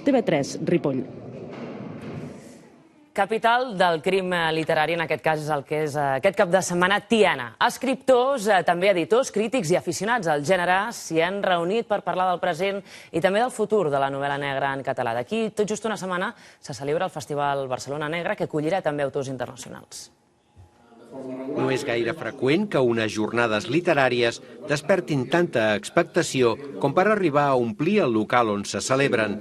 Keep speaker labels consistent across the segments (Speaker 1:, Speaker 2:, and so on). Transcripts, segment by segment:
Speaker 1: TV3, Ripoll.
Speaker 2: Capital del crim literari, en aquest cas és el que és aquest cap de setmana Tiana. Escriptors, també editors, crítics i aficionats al gènere s'hi han reunit per parlar del present i també del futur de la novel·la negra en català. D'aquí tot just una setmana se celebra el Festival Barcelona Negra, que acollirà també autors internacionals.
Speaker 3: No és gaire freqüent que unes jornades literàries despertin tanta expectació com per arribar a omplir el local on se celebren.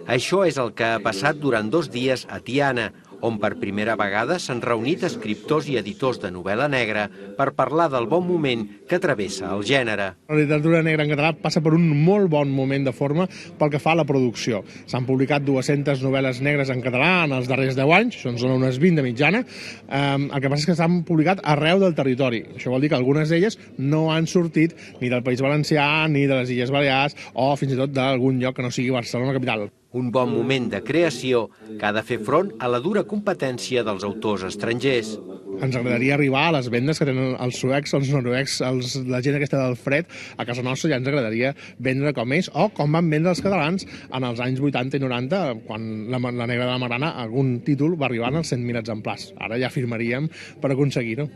Speaker 3: Això és el que ha passat durant 2 dies a Tiana, on per primera vegada s'han reunit escriptors i editors de novel·la negra per parlar del bon moment que travessa el gènere.
Speaker 4: La literatura negra en català passa per un molt bon moment de forma pel que fa a la producció. S'han publicat 200 novel·les negres en català en els darrers 10 anys, això ens dona unes 20 de mitjana. El que passa és que s'han publicat arreu del territori. Això vol dir que algunes d'elles no han sortit ni del País Valencià, ni de les Illes Balears, o fins i tot d'algun lloc que no sigui Barcelona capital.
Speaker 3: Un bon moment de creació que ha de fer front a la dura competència dels autors estrangers.
Speaker 4: Ens agradaria arribar a les vendes que tenen els suecs, els noruecs, la gent aquesta del fred. A casa nostra ja ens agradaria vendre com és, o com van vendre els catalans en els anys 80 i 90, quan la Negra de la Magrana, algun títol va arribar als 100.000 exemplars. Ara ja firmaríem per aconseguir-ho.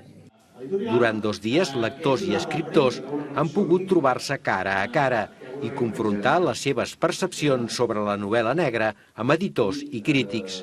Speaker 3: Durant 2 dies, lectors i escriptors han pogut trobar-se cara a cara i confrontar les seves percepcions sobre la novel·la negra amb editors i crítics.